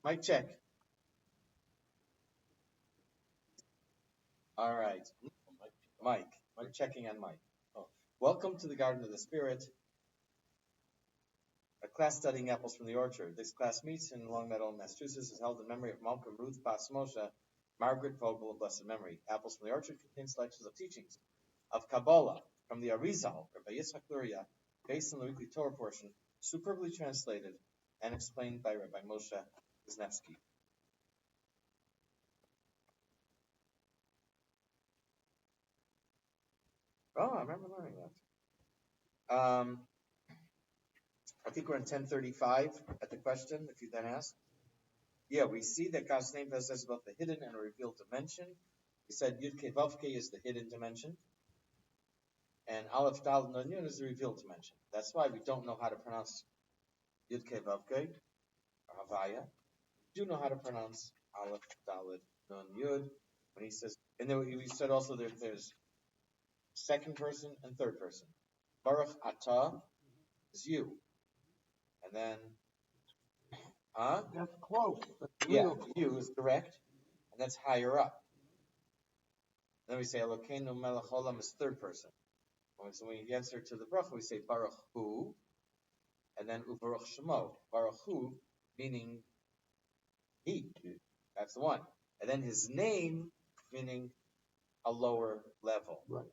Mic check. All right. Mike. We're checking on Mike. Oh. Welcome to the Garden of the Spirit, a class studying apples from the orchard. This class meets in Longmeadow, Massachusetts, is held in memory of Malcolm Ruth Bas Moshe, Margaret Vogel of blessed memory. Apples from the orchard contain selections of teachings of Kabbalah from the Arizal, Rabbi Yitzchak Luria, based on the weekly Torah portion, superbly translated and explained by Rabbi Moshe Wisniewski. Oh, I remember learning that. I think we're in 1035 at the question, if you then ask. Yeah, we see that God's name tells us about the hidden and revealed dimension. We said Yud Ke Vav Ke is the hidden dimension, and Aleph Dal Nun Yud is the revealed dimension. That's why we don't know how to pronounce Yud Ke Vav Ke, or Havaya. We do know how to pronounce Aleph Dalet Nun Yud when he says, and then we said also that there's second person and third person. Baruch Atah is you, and then That's close. Yeah, you is direct, and that's higher up. Then we say Elokeinu Melech Olam is third person. So when we answer to the bracha, we say Baruch Hu, and then Ubaruch Shemo. Baruch Hu, meaning he. That's the one. And then his name, meaning a lower level. Right.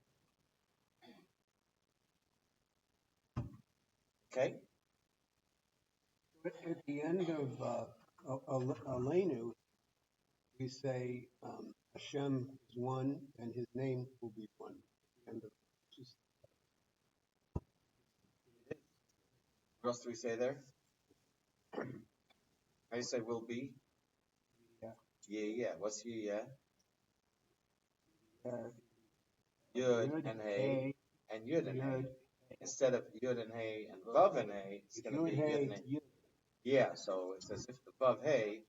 Okay? But at the end of Aleinu, we say Hashem is one and his name will be one. And What else do we say there? How do you say will be? Yeah. What's yeah? Yud and Hey and Yud and Hey. Instead of Yud and Hey and Vav and Hey, it's going to be Yud and Hey. Yeah, so it's as if the Vav Hey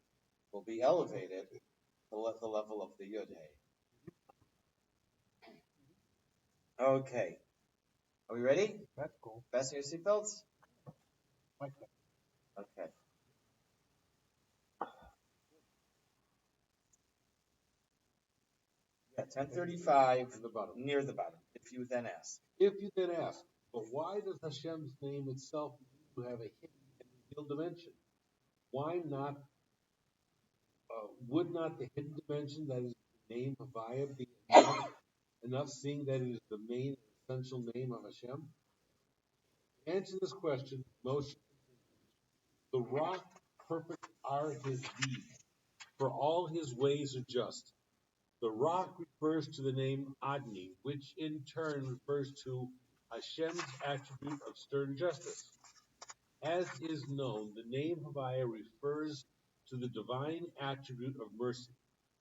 will be elevated to the level of the Yud Hey. Okay. Are we ready? That's cool. Fasten your seatbelts? Like that. Okay. Yeah, 1035 near the bottom. If you then ask. But why does Hashem's name itself have a hidden and revealed dimension? Why not? Would not the hidden dimension, that is the name Havaya, be enough, seeing that it is the main essential name of Hashem? To answer this question, Moshe, the rock perfect are his deeds, for all his ways are just. The rock refers to the name Adni, which in turn refers to Hashem's attribute of stern justice. As is known, the name Havaya refers to the divine attribute of mercy,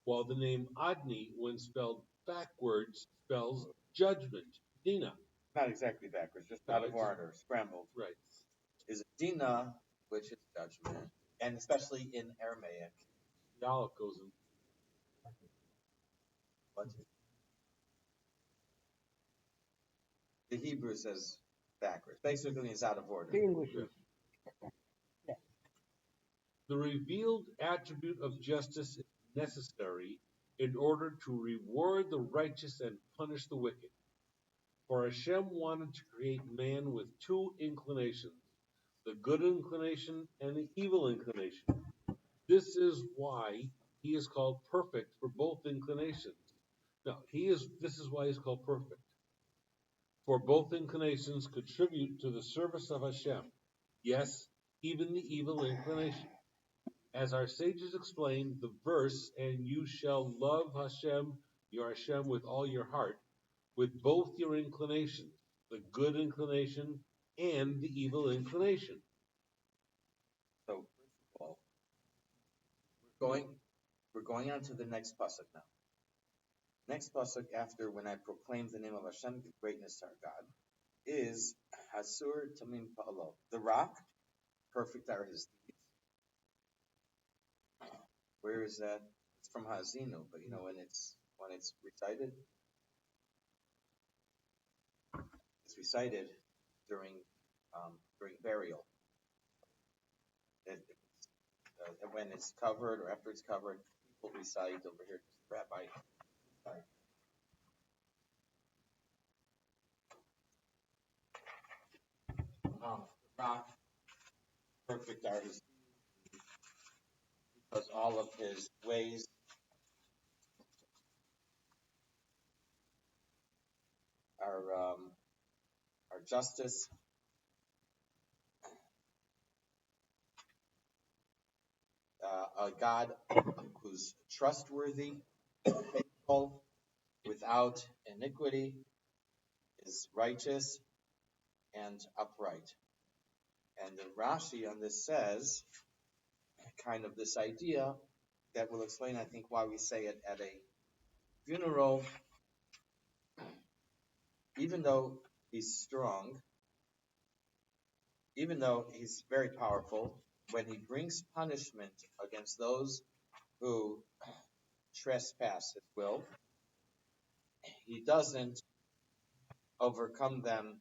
while the name Adni, when spelled backwards, spells judgment, Dina. Not exactly backwards, just out of order, scrambled. Right. Is Dina, which is judgment, and especially in Aramaic. The Aleph goes in. What? The Hebrew says backwards. Basically, it's out of order. The English is. The revealed attribute of justice is necessary in order to reward the righteous and punish the wicked. For Hashem wanted to create man with two inclinations, the good inclination and the evil inclination. This is why he is called perfect for both inclinations. Now, this is why he's called perfect. For both inclinations contribute to the service of Hashem. Yes, even the evil inclination. As our sages explained, the verse, and you shall love Hashem, your Hashem, with all your heart, with both your inclinations, the good inclination and the evil inclination. So, first of all, we're going on to the next pasuk now. Next pasuk after when I proclaim the name of Hashem, the greatness of our God, is Hasur Tamim Pa'alo. The rock, perfect are his deeds. Where is that? It's from Hazinu, but when it's recited, it's recited during burial. when it's covered or after it's covered, people recite over here, Rabbi. Rock, perfect are his, because all of his ways are justice. A God who's trustworthy, faithful, without iniquity, is righteous and upright. And the Rashi on this says, kind of this idea that will explain, I think, why we say it at a funeral. Even though he's strong, even though he's very powerful, when he brings punishment against those who trespass his will, he doesn't overcome them.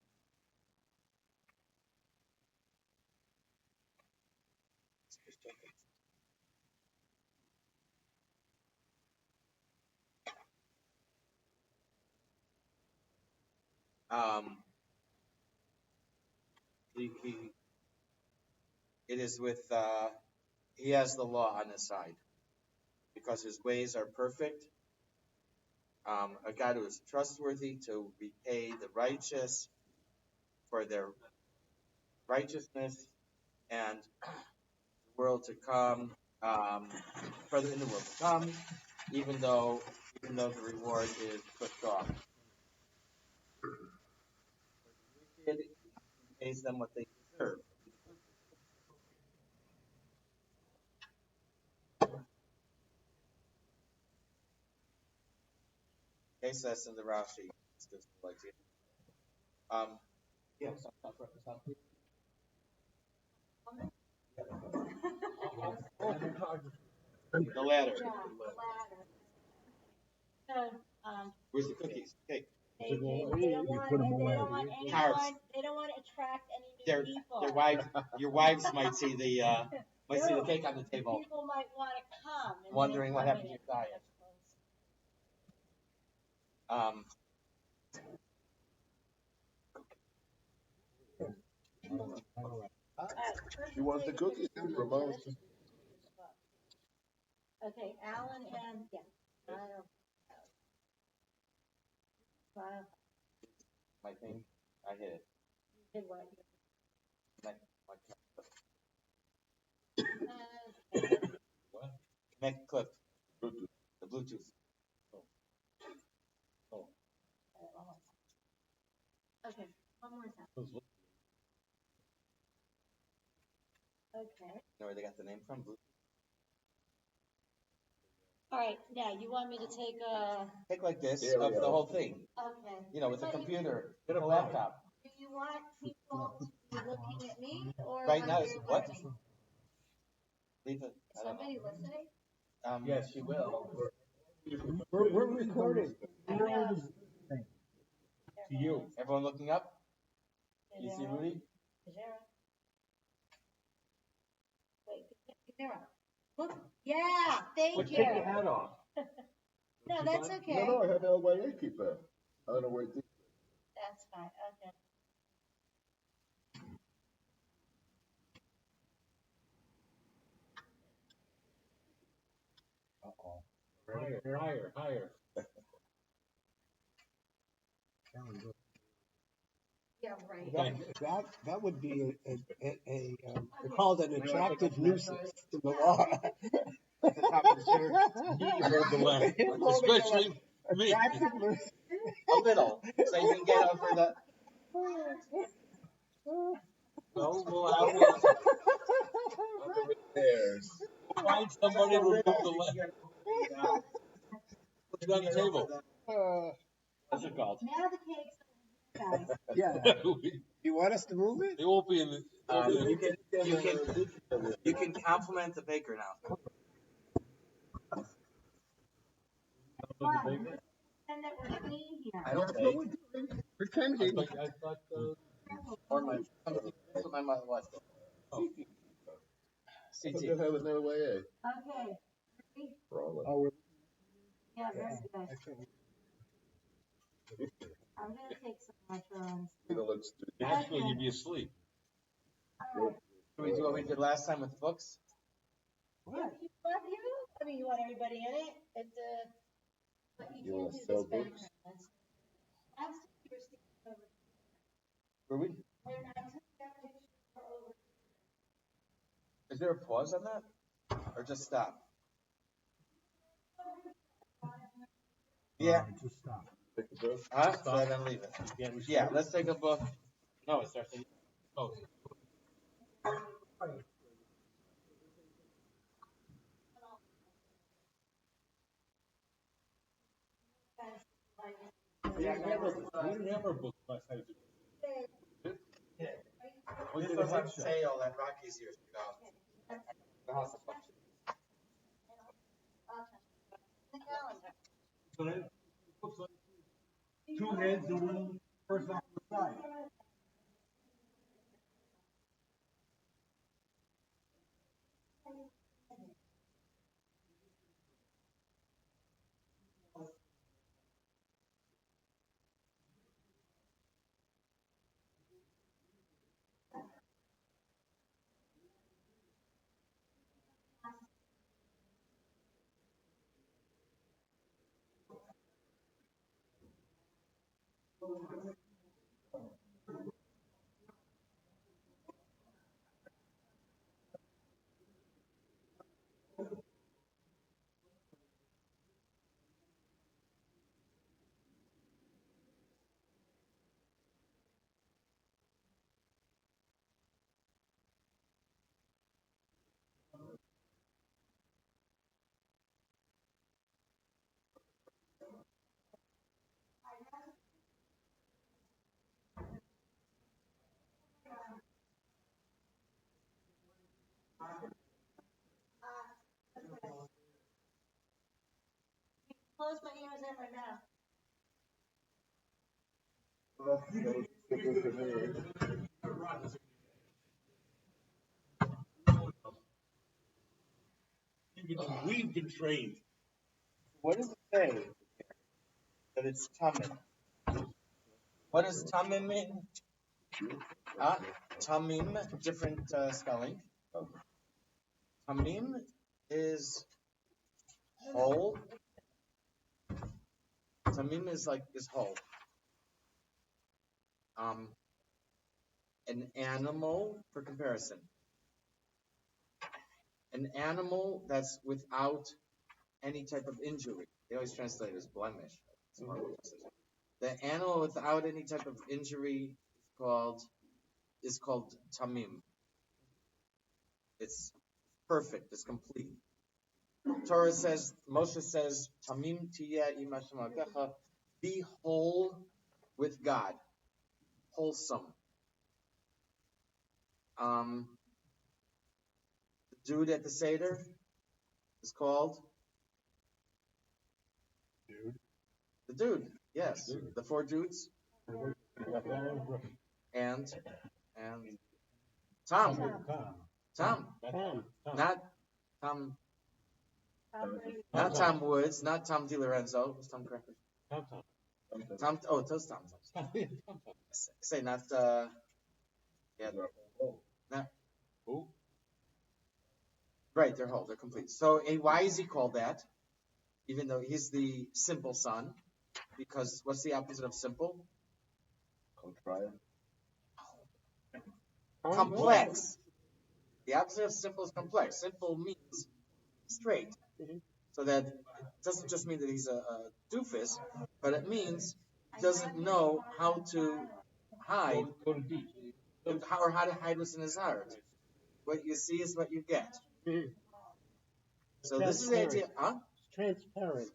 It is with he has the law on his side because his ways are perfect. A God who is trustworthy to repay the righteous for their righteousness, and the world to come, further in the world to come, even though the reward is pushed off. He pays them what they deserve. Okay, says in the Rashi. Yes. The ladder. Yeah, the ladder. So, Where's the cookies? Cake. they don't want anyone, they don't want to attract any new people. Your wives might see the cake on the table, People might want to come. And wondering what happened to your diet. She wants the cookies. Ramon. Okay, Alan and My thing, I hit it. You did what? Connect clip. The Bluetooth. Okay, one more time. Okay. Know where they got the name from? All right, now you want me to take a. Take like this of the whole thing. Okay. With a computer, with a laptop. Do you want people to be looking at me or? Right now, what? Leave it. Somebody listening? Yes, she will. We're recording. I know. To you. Everyone looking up? You see Rudy? Wait, camera. Look, yeah, thank you. Take your hat off. No, that's okay. No, I have LYA keeper. I don't know where it is. That's fine, okay. Higher. Yeah, right. That would be they call it an attractive nuisance to the law. At the top of the chair. You hold the line. Especially me. Attractive nuisance. A little. So you can get over the. No, we'll have There's. find somebody to remove the line. Put it on the table. What's it called? Now the cake's over here, guys. Yeah. You want us to move it? They won't be in the. You can compliment the baker now. And that we're clean here. I don't That's think. what we're doing. Pretending. I thought Or my mother was. Look CT. at how another way. Okay. Rolling. Oh, we're, Yeah, very good. I can't. I'm gonna take some mushrooms. You know, let's do Naturally, you'd be asleep. Alright. Can we do what we did last time with books? Yeah, you love you. I mean, you want everybody in it. It's but you You can't wanna do sell this books? background. Last time you were sticking over. Were we? When I took that picture for over. Is there a pause on that? Or just stop? Yeah. Just stop. Take a breath. Huh? So then leave it. Yeah, let's take a book. No, it starts. Oh, we didn't have our book last time. This was on sale at Rocky's years ago. The House of Books. The calendar. So then, looks like two heads and one person on the side. Close my ears and my mouth. We've been trained. What does it say? That it's tamim. What does tamim mean? Tamim, different spelling. Tamim is whole. Tamim is whole. An animal, for comparison. An animal that's without any type of injury. They always translate it as blemish. The animal without any type of injury is called tamim. It's perfect. It's complete. Torah says, Moshe says, tamim tiyeh im Hashem Elokecha, be whole with God, wholesome. The dude at the Seder is called the dude. Yes, the four dudes and Tom, not Tom, not Tom Woods, not Tom DiLorenzo. Who's Tom Cracker? Tom. Oh, those Tom. Say not. Yeah. Not. Who? Right, they're whole. They're complete. So, why is he called that? Even though he's the simple son, because what's the opposite of simple? Complex. The opposite of simple is complex. Simple means straight. So that it doesn't just mean that he's a doofus, but it means he doesn't know how to hide, or how to hide what's in his heart. What you see is what you get. So this is the idea, huh? Transparent.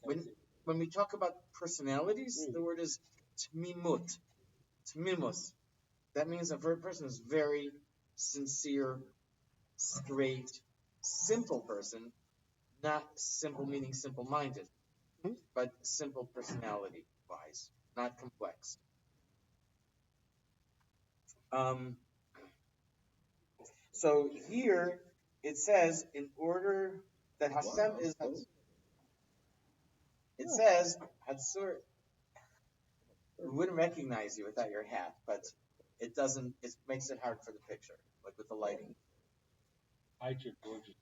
When we talk about personalities, the word is tmimut, tmimus. That means a person is very sincere, straight, simple person, not simple meaning simple-minded, but simple personality-wise, not complex. So here it says in order that Hashem is. It says Hatsur. We wouldn't recognize you without your hat, but it doesn't. It makes it hard for the picture, like with the lighting. I should gorgeous.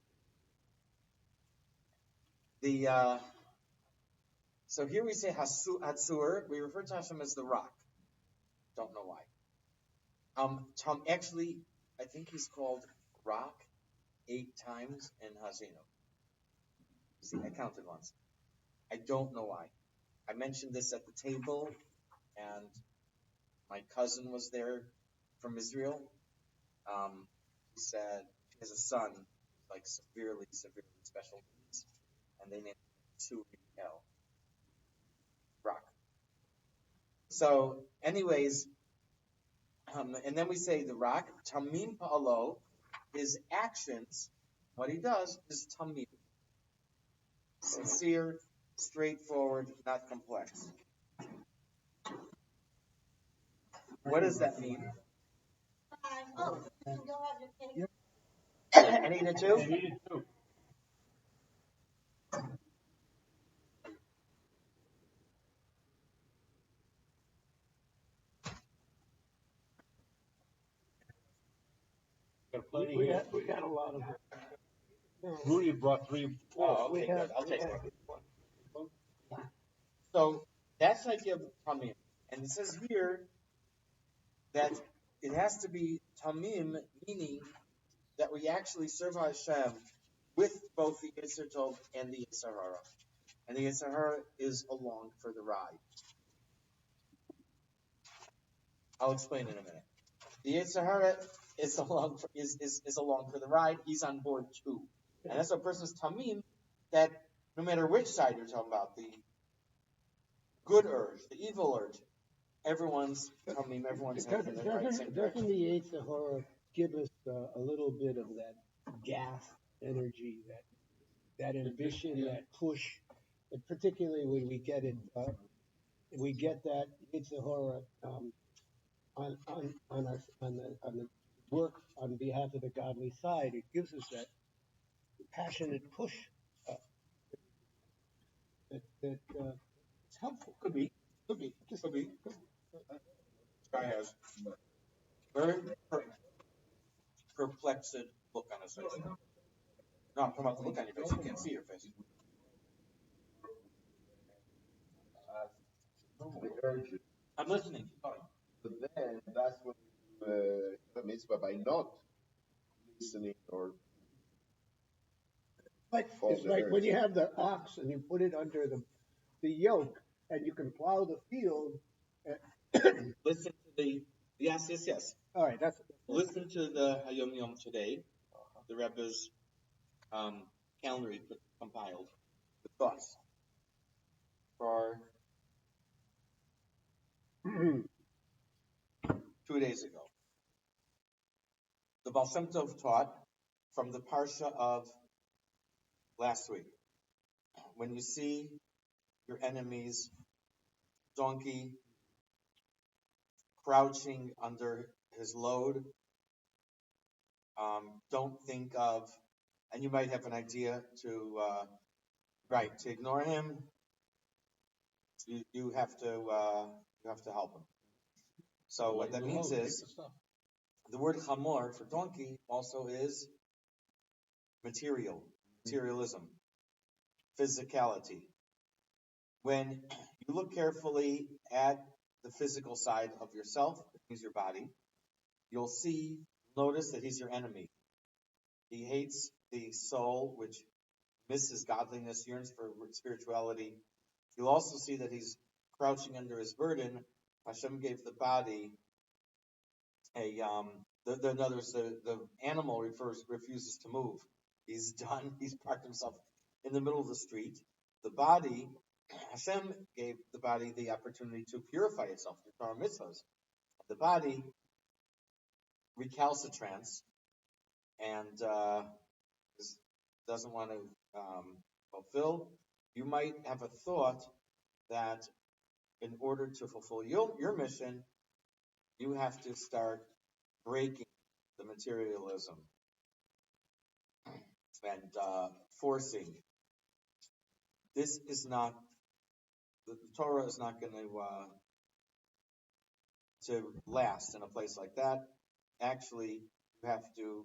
So here we say Hatsur. We refer to Hashem as the rock. Don't know why. Actually, I think he's called rock 8 times in Hazino. See, I counted once. I don't know why. I mentioned this at the table, and my cousin was there from Israel. He said he has a son, like severely special needs, and they named him Suriel. Rock. So, anyways, and then we say the rock, Tamim Pa'alo, his actions, what he does is Tamim. Sincere, straightforward, not complex. What does that mean? Anita too? Anita too. Got plenty We here. got a lot of it. No, Rudy brought 3, 4. Oh, okay, good. I'll take one. So that's the idea of Tamim. And it says here that it has to be Tamim, meaning that we actually serve Hashem with both the Yetzer Tov and the Yetzer Hara. And the Yetzer Hara is along for the ride. I'll explain in a minute. The Yetzer Hara is along for the ride. He's on board too. And that's what a person is Tamim, that no matter which side you're talking about, the good urge, the evil urge, everyone's Tamim, everyone's heading in the right same Doesn't direction. the Yetzer Hara give us a little bit of that gas energy, that ambition, that push, and particularly when we get it, we get that Yetzer Hara on the work on behalf of the godly side. It gives us that passionate push it's helpful. Could be. Guy has very perplexed look on his face. No, I'm talking about the look on your face. You can't see your face. The urge. I'm listening. But then that's when the mitzvah by not listening or It's like when you have the ox and you put it under the yoke and you can plow the field. Listen to the yes. All right, that's Listen to the Hayom Yom today, the Rebbe's calendar he compiled with thoughts for 2 days ago. The Baal Shem Tov taught from the Parsha of last week. When you see your enemy's donkey crouching under his load, don't think of, and you might have an idea to ignore him. You have to help him. So what that means is the word chamor for donkey also is materialism, physicality. When you look carefully at the physical side of yourself, which means your body, you'll notice that he's your enemy. He hates the soul, which misses godliness, yearns for spirituality. You'll also see that he's crouching under his burden. Hashem gave the body the animal refuses to move. He's done. He's parked himself in the middle of the street. The body, Hashem gave the body the opportunity to purify itself through Torah mitzvahs. The body recalcitrants and doesn't want to fulfill. You might have a thought that in order to fulfill your mission, you have to start breaking the materialism. and forcing. This is not, the Torah is not going to last in a place like that. Actually, you have to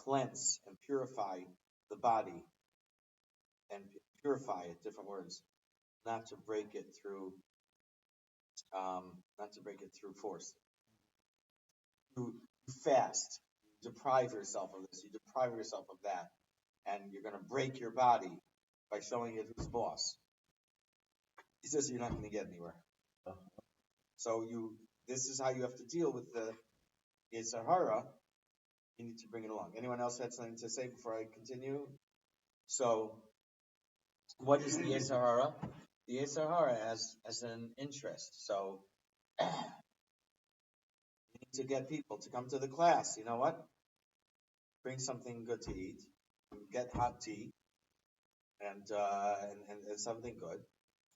cleanse and purify the body and purify it, different words, not to break it through, force. You fast, you deprive yourself of this, you deprive yourself of that, and you're going to break your body by showing it who's boss. He says you're not going to get anywhere. So this is how you have to deal with the Yetzer Hara. You need to bring it along. Anyone else had something to say before I continue? So, what is the Yetzer Hara? The Yetzer Hara has an interest. So, you need to get people to come to the class. You know what? Bring something good to eat. Get hot tea and something good,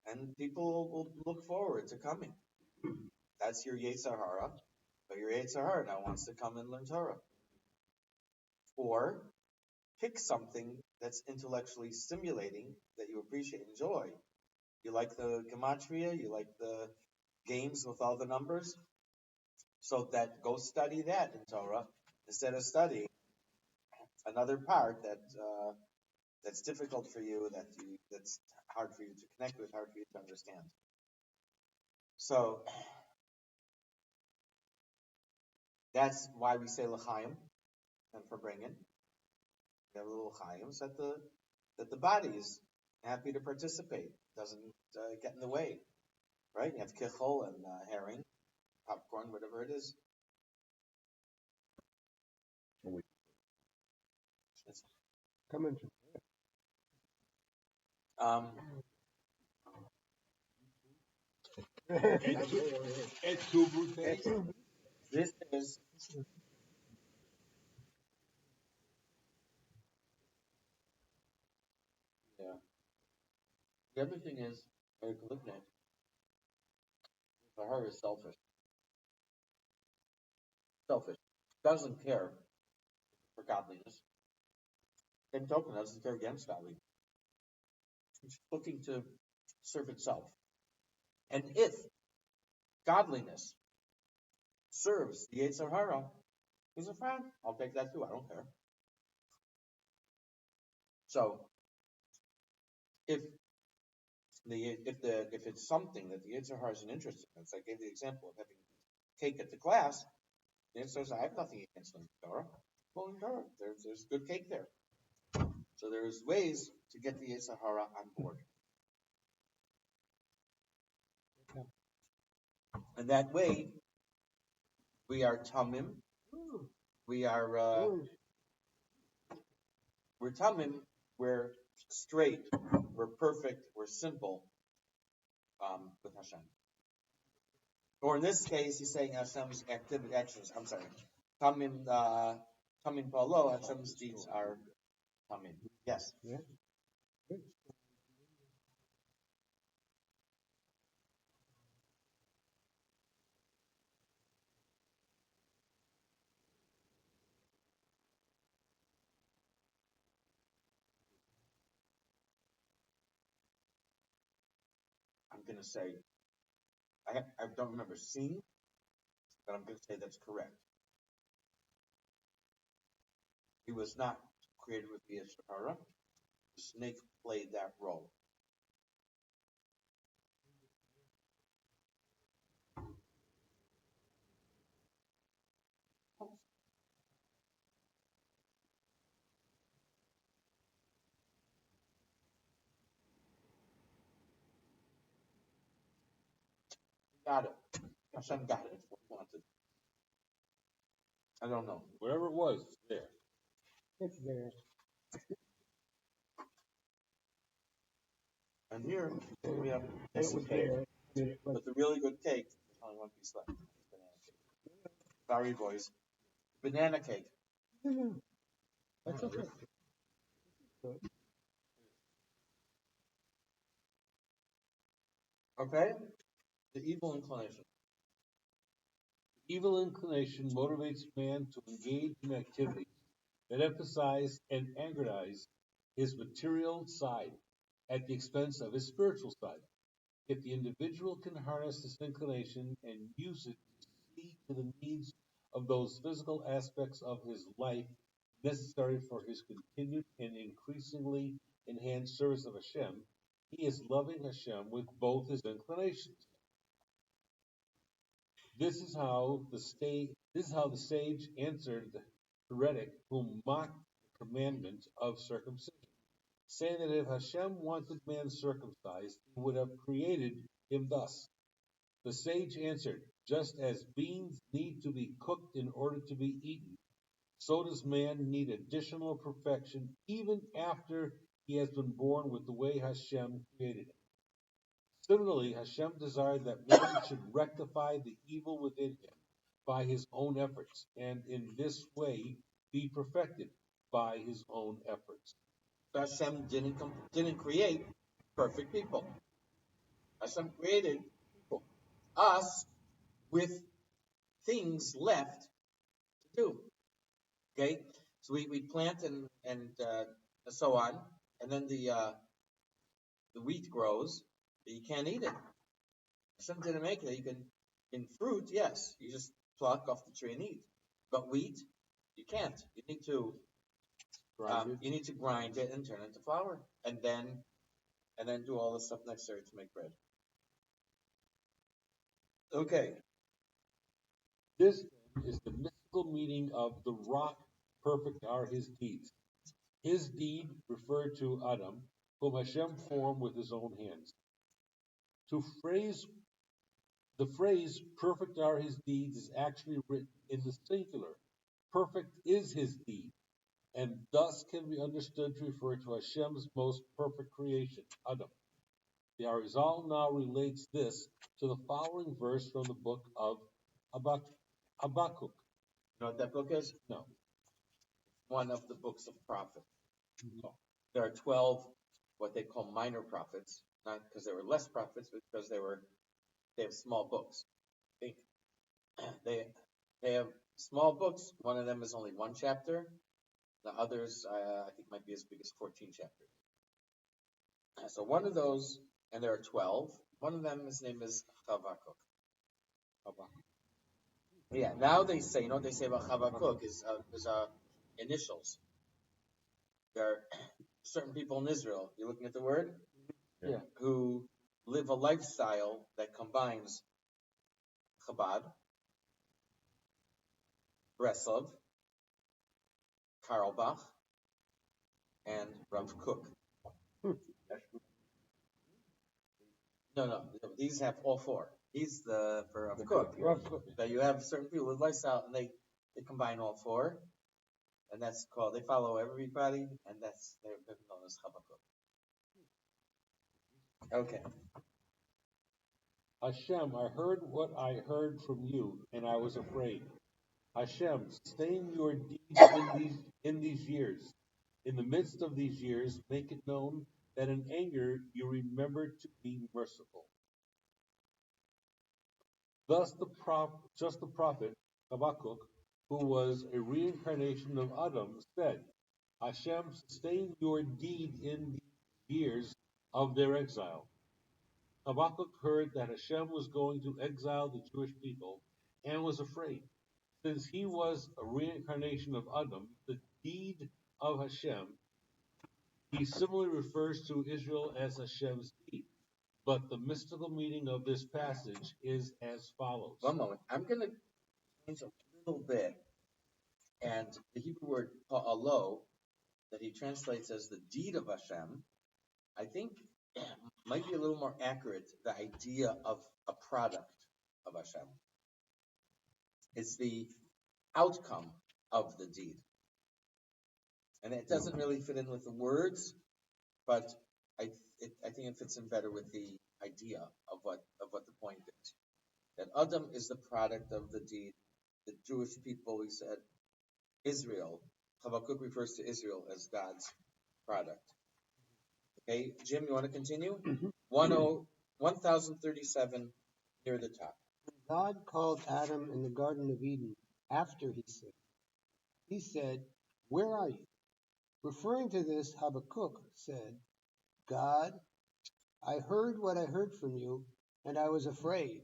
and people will look forward to coming. That's your Yetzer Hara. But your Yetzer Hara now wants to come and learn Torah. Or pick something that's intellectually stimulating that you appreciate and enjoy. You like the gematria, you like the games with all the numbers, so that go study that in Torah instead of studying another part that's difficult for you, that's hard for you to connect with, hard for you to understand. So that's why we say l'chaim and for bringing. We have little chaims that the body is happy to participate, doesn't get in the way, right? You have kichol and herring, popcorn, whatever it is. It's, Coming um, this is yeah. The other thing is very malignant. The heart is selfish. Selfish. Doesn't care for godliness. Same token doesn't care against godliness. It's looking to serve itself. And if godliness serves the Yetzer Hara, he's a friend. I'll take that too. I don't care. So if if it's something that the Yetzer Hara is an interest in, as I gave the example of having cake at the class, the Yetzer Hara says, I have nothing against them, Torah. Well, in Torah, there's good cake there. So there's ways to get the Yetzer Hara on board. And that way, we are tamim. We are we're tamim. We're straight. We're perfect. We're simple with Hashem. Or in this case, he's saying Hashem's actions. I'm sorry. Tamim palo. Hashem's deeds are tamim. Yes. Yeah. I'm going to say, I don't remember seeing, but I'm going to say that's correct. He was not created with the Yetzer Hara. The snake played that role. Got it. Hashem got it. What he wanted. I don't know. Whatever it was, it's there. It's there. And here we have It was there. but the really good cake. There's only one piece left. Banana cake. Sorry, boys. Banana cake. That's okay. Okay? The evil inclination. Evil inclination motivates man to engage in activities that emphasize and aggrandized his material side at the expense of his spiritual side. If the individual can harness this inclination and use it to see to the needs of those physical aspects of his life necessary for his continued and increasingly enhanced service of Hashem, he is loving Hashem with both his inclinations. This is how the sage answered the heretic who mocked the commandment of circumcision, saying that if Hashem wanted man circumcised, he would have created him thus. The sage answered, just as beans need to be cooked in order to be eaten, so does man need additional perfection even after he has been born with the way Hashem created him. Similarly, Hashem desired that man should rectify the evil within him by his own efforts, and in this way be perfected by his own efforts. Hashem didn't create perfect people. Hashem created people, us, with things left to do. Okay, so we plant and so on, and then the wheat grows, but you can't eat it. Hashem didn't make it. You can, in fruit, yes, you just pluck off the tree and eat. But wheat, you can't. You need to grind it and turn it into flour, and then do all the stuff necessary to make bread. Okay. This is the mystical meaning of the rock. Perfect are his deeds. His deed referred to Adam, whom Hashem formed with his own hands. The phrase perfect are his deeds is actually written in the singular. Perfect is his deed, and thus can be understood to refer to Hashem's most perfect creation, Adam. The Arizal now relates this to the following verse from the book of Habakkuk. You know what that book is? No. One of the books of prophets. No. There are 12 what they call minor prophets, not because there were less prophets, but because they have small books. They have small books. One of them is only one chapter. The others, I think, might be as big as 14 chapters. So one of those, and there are 12. One of them, his name is Habakkuk. Yeah. Now they say, you know what they say about Habakkuk is initials. There are certain people in Israel. You're looking at the word, who live a lifestyle that combines Chabad, Breslov, Karlbach, and Rav Kook. No. These have all four. He's for Rav Kook. That you have certain people with lifestyle, and they combine all four, and that's called. They follow everybody, and they're known as Habakkuk. Okay. Hashem, I heard what I heard from you, and I was afraid. Hashem, sustain your deeds in these years. In the midst of these years, make it known that in anger you remembered to be merciful. Thus the prophet Habakkuk, who was a reincarnation of Adam, said, Hashem, sustain your deed in the years of their exile. Habakkuk heard that Hashem was going to exile the Jewish people and was afraid. Since he was a reincarnation of Adam, the deed of Hashem, he similarly refers to Israel as Hashem's deed. But the mystical meaning of this passage is as follows. One moment. I'm going to change a little bit. And the Hebrew word pa'alo, that he translates as the deed of Hashem, I think might be a little more accurate, the idea of a product of Hashem. It's the outcome of the deed. And it doesn't really fit in with the words, but I think it fits in better with the idea of what the point is. That Adam is the product of the deed. The Jewish people, we said, Israel. Habakkuk refers to Israel as God's product. Okay, Jim, you want to continue? 1037 near the top. God called Adam in the Garden of Eden after he sinned. He said, Where are you? Referring to this, Habakkuk said, God, I heard what I heard from you, and I was afraid.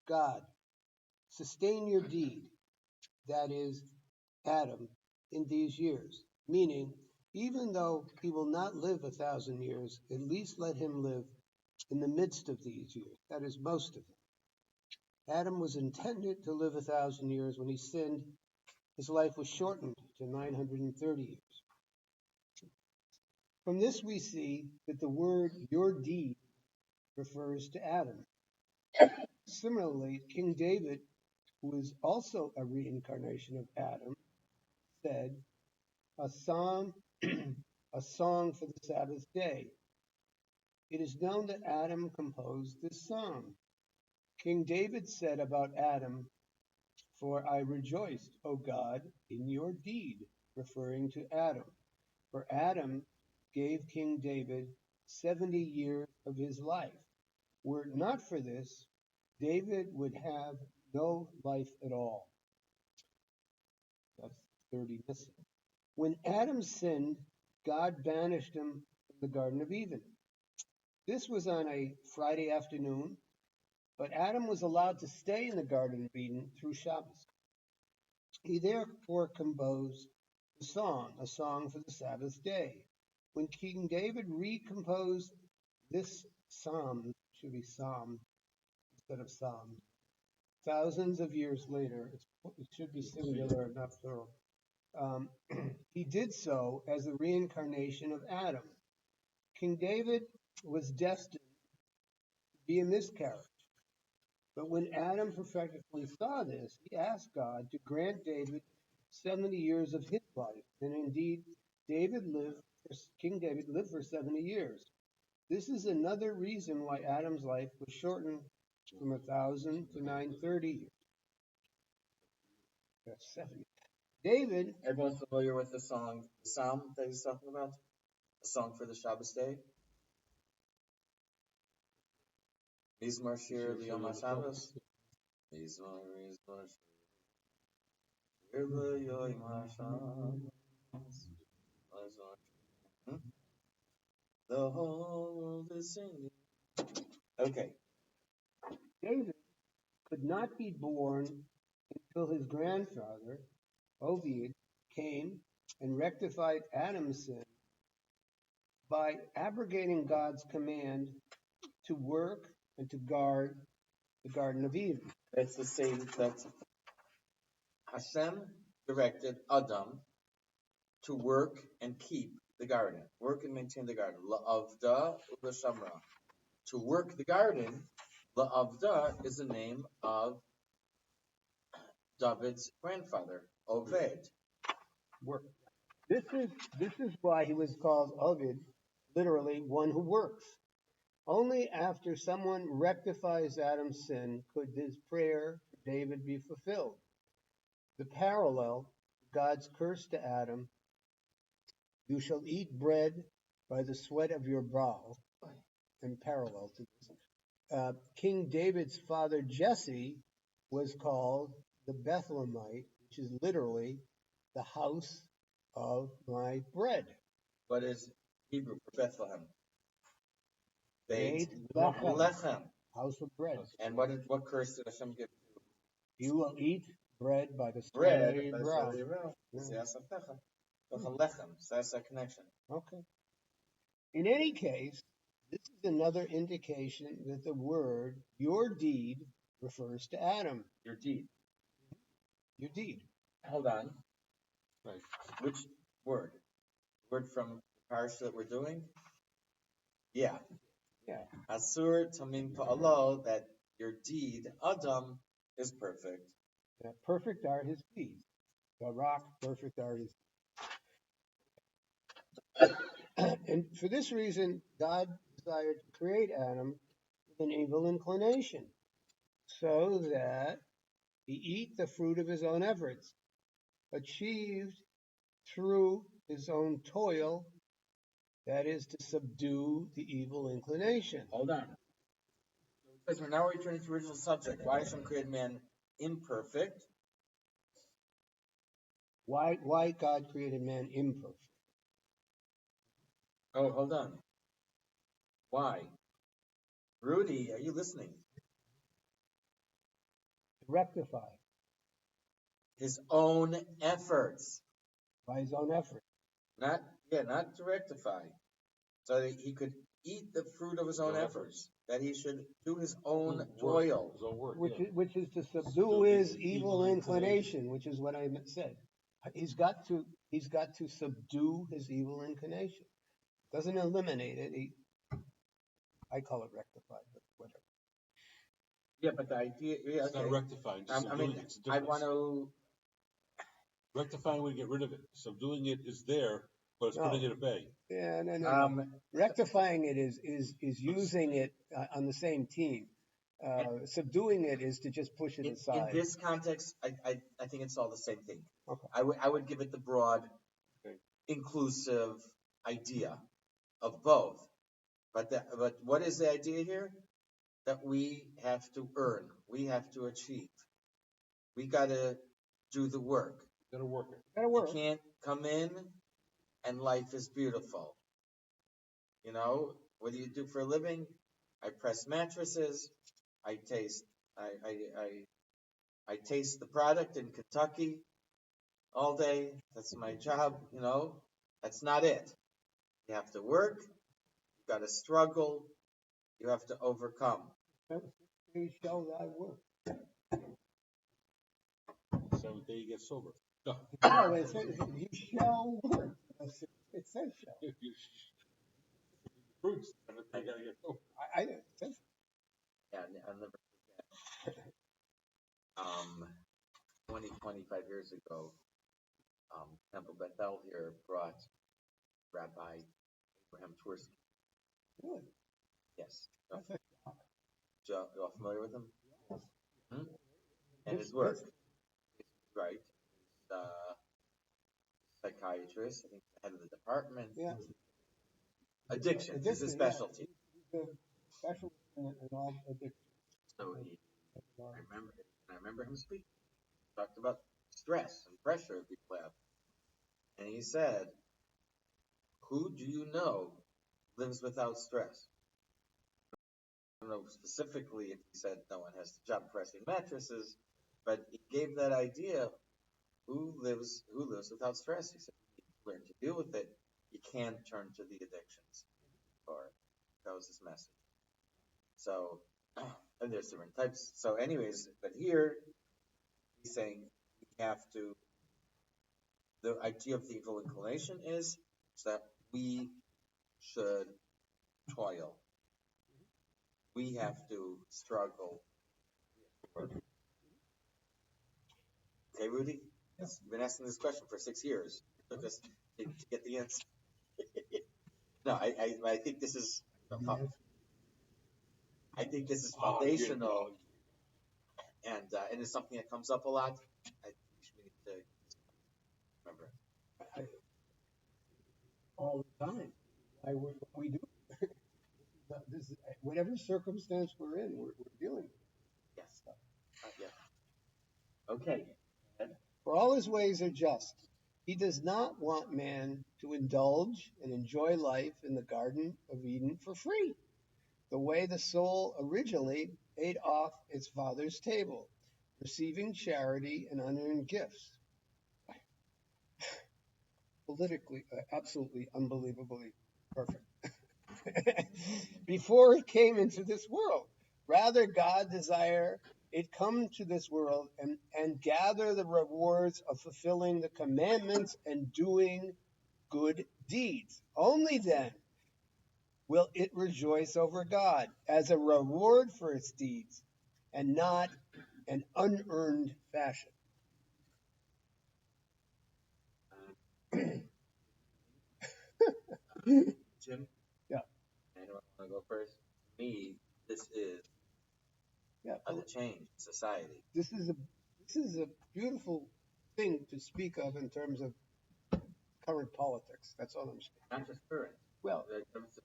God, sustain your deed, that is, Adam, in these years. Meaning, even though he will not live 1,000 years, at least let him live in the midst of these years. That is, most of them. Adam was intended to live 1,000 years. When he sinned, his life was shortened to 930 years. From this, we see that the word your deed refers to Adam. Similarly, King David, who is also a reincarnation of Adam, said, a psalm, a song for the Sabbath day. It is known that Adam composed this song. King David said about Adam, for I rejoiced, O God, in your deed, referring to Adam. For Adam gave King David 70 years of his life. Were it not for this, David would have no life at all. That's 30 missing. When Adam sinned, God banished him from the Garden of Eden. This was on a Friday afternoon, but Adam was allowed to stay in the Garden of Eden through Shabbos. He therefore composed a song for the Sabbath day. When King David recomposed this psalm, should be psalm instead of psalm, thousands of years later, it should be singular, not plural. He did so as a reincarnation of Adam. King David was destined to be a miscarriage. But when Adam prophetically saw this, he asked God to grant David 70 years of his life. And indeed, King David lived for 70 years. This is another reason why Adam's life was shortened from 1,000 to 930 years. That's 70. David. Everyone's familiar with the psalm that he's talking about? The song for the Shabbos day? Mizmor Shir L'Yom HaShabbos? Mizmor Shir L'Yom HaShabbos. The whole world is singing. Okay. David could not be born until his grandfather, Obed, came and rectified Adam's sin by abrogating God's command to work and to guard the Garden of Eden. It's the same that Hashem directed Adam to work and keep the garden, work and maintain the garden. La'avda u'lashamra. To work the garden, La'avda is the name of David's grandfather, Oved. Work. This is why he was called Obed, literally one who works. Only after someone rectifies Adam's sin could his prayer for David be fulfilled. The parallel, God's curse to Adam, you shall eat bread by the sweat of your brow, and parallel to this. King David's father Jesse was called the Bethlehemite, which is literally the house of my bread. What is Hebrew for Bethlehem? Beit Lechem. House of bread. And what curse did Hashem give? You will eat bread by the sweat of your brow. Lechem. So that's that connection. Okay. In any case, this is another indication that the word your deed refers to Adam. Your deed. Your deed. Hold on. Right. Which word? Word from the parsha that we're doing? Yeah. Asur tamim pa'alo, that your deed, Adam, is perfect. Perfect are his deeds. Barak, perfect are his deeds. And for this reason, God desired to create Adam with an evil inclination, so that he eat the fruit of his own efforts, achieved through his own toil, that is to subdue the evil inclination. Hold on. Because we're now returning to the original subject. Why Hashem created man imperfect? Why God created man imperfect? Oh, hold on. Why? Rudy, are you listening? To rectify His own efforts. by his own effort. Not to rectify. So that he could eat the fruit of his own efforts. That he should do his own toil. His own work, Which is to subdue his evil inclination, which is what I said. He's got to subdue his evil inclination. Doesn't eliminate it. I call it rectified, but whatever. Yeah, but the idea, yeah, It's not okay. rectifying, just I mean, subduing it. It's a I difference. want to, Rectifying would get rid of it. Subduing it is there, but it's putting it at bay. Yeah, no. Rectifying it is using it on the same team. Subduing it is to just push it in aside. this context, I think it's all the same thing. Okay. I would give it the broad, inclusive idea of both. But what is the idea here? That we have to earn, we have to achieve, we got to do the work. Gotta work it. You can't come in and life is beautiful. You know, what do you do for a living? I press mattresses. I taste I taste the product in Kentucky all day. That's my job, you know. That's not it. You have to work, you got to struggle, you have to overcome. You show thy work. Seventh day you get sober. No, it says you shall work. It says shall. Fruits. I gotta get sober. It says. Yeah, I'll never forget. 25 years ago, Temple Bethel here brought Rabbi Abraham Twersky. Really? Yes. That's a You all familiar with him? Hmm? And This- his work. this- Right. He's psychiatrist. I think the head of the department. Yeah. Addiction is his specialty. He's a specialist in all addiction. So I remember him speaking. He talked about stress and pressure people have. And he said, who do you know lives without stress? I don't know specifically if he said no one has to jump pressing mattresses, but he gave that idea. Who lives without stress? He said, you learn to deal with it. You can't turn to the addictions. Or that was his message. So, and there's different types. So, anyways, but here he's saying we have to. The idea of the evil inclination is that we should toil. We have to struggle. Okay, Rudy? Yes. You've been asking this question for 6 years. It took us to get the answer. No, I think this is. I think this is foundational, and it's something that comes up a lot. I think we need to remember. All the time. What we do. This is, whatever circumstance we're in, we're dealing with. Yes. Yeah. Okay. For all his ways are just. He does not want man to indulge and enjoy life in the Garden of Eden for free, the way the soul originally ate off its father's table, receiving charity and unearned gifts. Politically, absolutely, unbelievably perfect. Before it came into this world. Rather, God desire it come to this world and gather the rewards of fulfilling the commandments and doing good deeds. Only then will it rejoice over God as a reward for its deeds and not an unearned fashion. Jim? Yeah. Anyone want to go first? To me, this is the change in society. This is a beautiful thing to speak of in terms of current politics. That's all I'm saying. Not just current. Well, the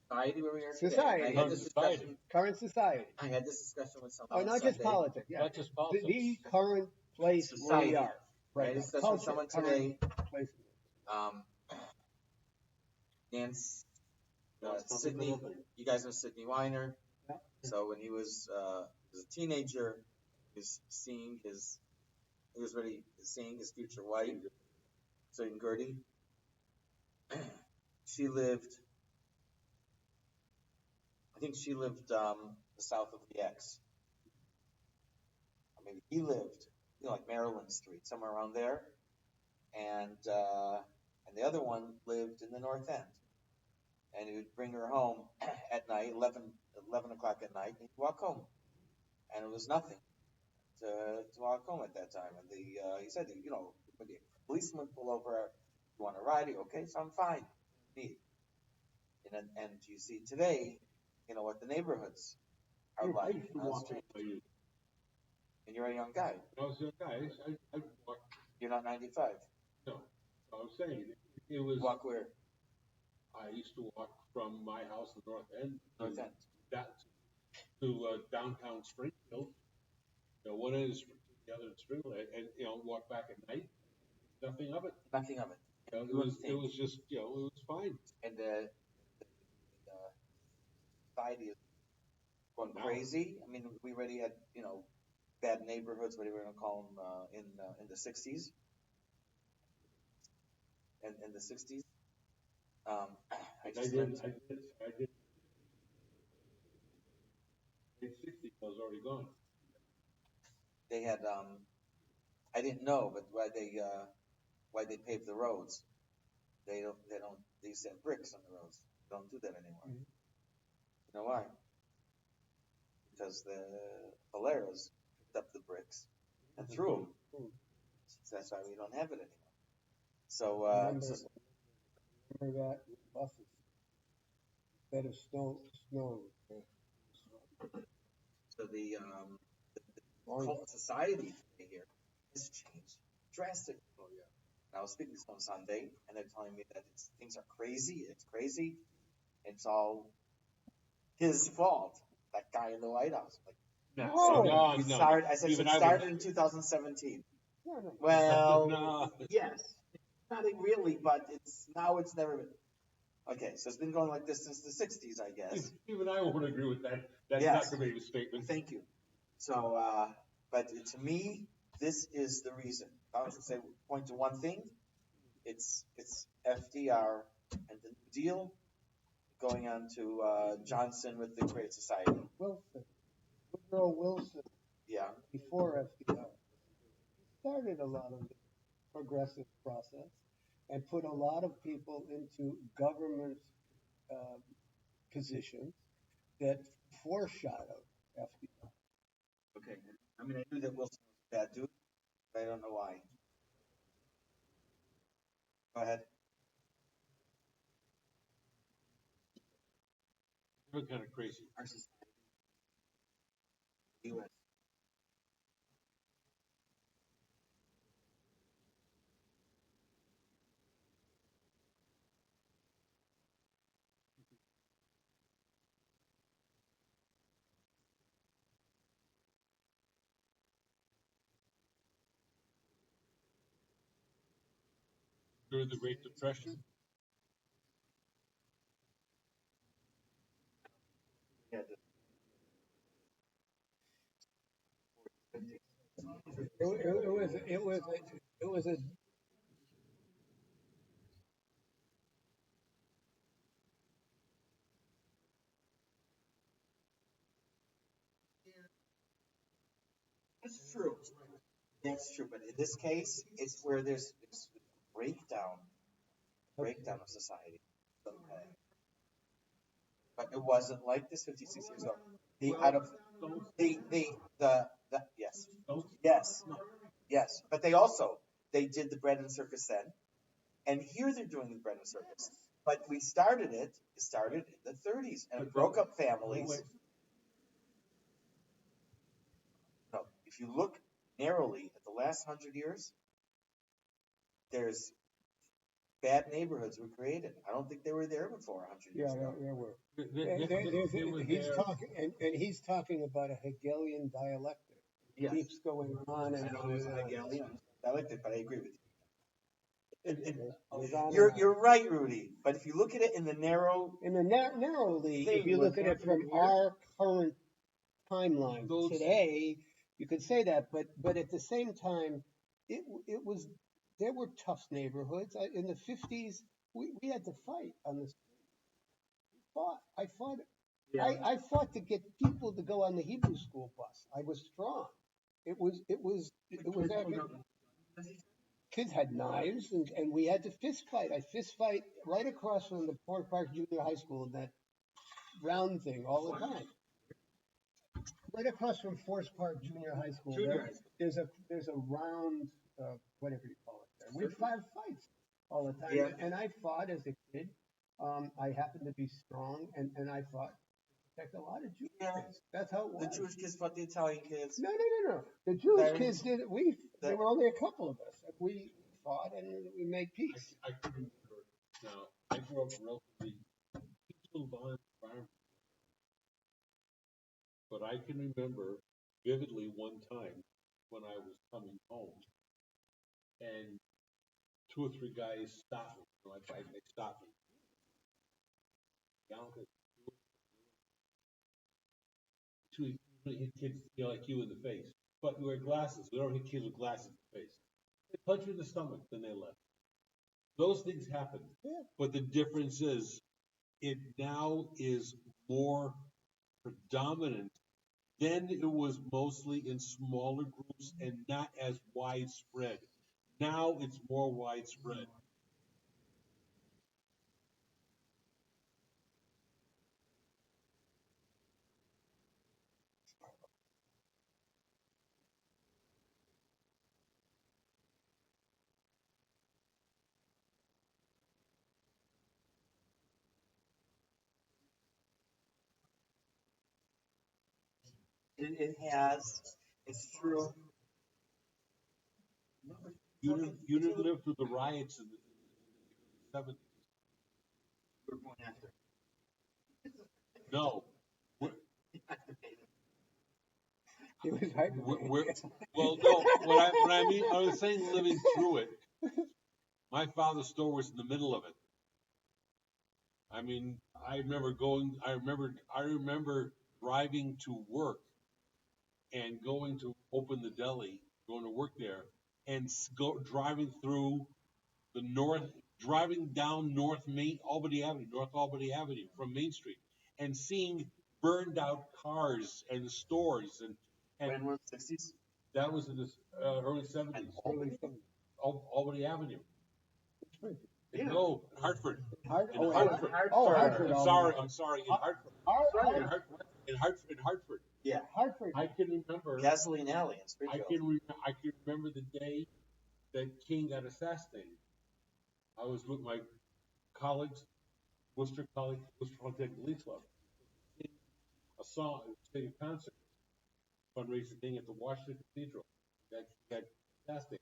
society where we are society. today. I had this discussion. Current society. I had this discussion with someone. Oh, not just politics. Yeah. Not just politics. The current place society. where we are. I discussed with someone today. Places. Nance, Sydney. You guys know Sydney Weiner. Yeah. So when he was a teenager, he was seeing his future wife, so in Gertie. She lived, I think she lived south of the X. Maybe he lived, like Maryland Street, somewhere around there. And the other one lived in the North End. And he would bring her home at night, 11 o'clock at night, and he'd walk home. And it was nothing to walk home at that time. And he said, when the policeman pull over, you want to ride? Okay, so I'm fine. Neat. And you see today, what the neighborhoods are like on the street. And you're a young guy. I was a young guy. I walked. You're not 95. No, I was saying it was. Walk where? I used to walk from my house, the North End, to downtown Springfield. One end is the other in Springfield, and walk back at night. Nothing of it. Nothing of it. It was just it was fine. And the society is going crazy. I mean, we already had bad neighborhoods, whatever you want to call them, in the 60s. And in the 60s. I did. In 60s, I was already gone. They had, I didn't know, but why they paved the roads. They used to have bricks on the roads. They don't do that anymore. Mm-hmm. You know why? Because the Polaris picked up the bricks and threw them. Mm-hmm. So that's why we don't have it anymore. So, remember that buses instead of snow. So the whole society here has changed drastically. Oh yeah. And I was speaking to someone Sunday, and they're telling me that things are crazy. It's crazy. It's all his fault. That guy in the White House. Like, started, I said, it started in 2017. No. Well, yes. Not really, but it's never been. Okay, so it's been going like this since the 60s, I guess. Even I won't agree with that. That's not going to be a statement. Thank you. So, but to me, this is the reason. If I was to point to one thing, it's FDR and the New Deal going on to Johnson with the Great Society. Woodrow Wilson. Yeah. Before FDR started a lot of the progressive process and put a lot of people into government positions that foreshadowed FDR. Okay. I mean, I knew that Wilson was a bad dude, but I don't know why. Go ahead. You're kind of crazy. Our society. U.S. During the Great Depression. Yeah. It was a That's true. That's true, but in this case, it's where there's breakdown of society. Okay. But it wasn't like this 56 years ago. Yes. But they did the bread and circus then, and here they're doing the bread and circus. But it started in the 30s, and it broke up families. No, if you look narrowly at the last 100 years, there's bad neighborhoods were created. I don't think they were there before 100 years ago. There were. He's talking about a Hegelian dialectic. Yes. Keeps going on and on. Hegelian. I like that, but I agree with you. Goes on You're and on. you're right, Rudy. But if you look at it in the narrow In the narrowly, if thing, you what's look at it from happening here, our current timeline Those- today, you could say that, but at the same time, it was there were tough neighborhoods. In the 50s, we had to fight on the street. Fought. I fought. I fought to get people to go on the Hebrew school bus. I was strong. It was kids had knives and we had to fist fight. I fist fight right across from the Port Park Junior High School in that round thing all the time. Right across from Forest Park Junior High School, there's a round, whatever you call it there. We'd fight fights all the time, Yeah. and I fought as a kid. I happened to be strong, and I fought to protect a lot of Jewish kids. That's how it the was. Jewish kids fought the Italian kids. No. The Jewish There kids is- did it. There were only a couple of us. We fought and we made peace. I can remember now. I grew up relatively peaceful, violent environment, but I can remember vividly one time when I was coming home, and two or three guys stopped me. They stopped me. Down to two hit kids, like you in the face. But you wear glasses. We don't hit kids with glasses in the face. They punch you in the stomach, then they left. Those things happen. Yeah. But the difference is, it now is more predominant. Then it was mostly in smaller groups and not as widespread. Now it's more widespread. It has. It's true. You didn't live through the riots in the 70s. We're going after. No. We're, It was hyper. well, no. What I mean, I was saying living through it. My father's store was in the middle of it. I mean, I remember going. I remember driving to work and going to open the deli, going to work there, and driving through the north, driving down North Albany Avenue from Main Street, and seeing burned out cars and stores, and When we're in the 60s? that was in the early 70s. Albany Avenue. Yeah. No, Hartford. In Hartford. Hartford. Hartford. I'm sorry. In Hartford. In Hartford. Yeah, Hartford. I can remember. Gasoline Alley in Springfield. I can remember the day that King got assassinated. I was with my colleagues, Worcester Polytechnic Police Club, sing a song, sing a concert, fundraising thing at the Washington Cathedral. That assassinated.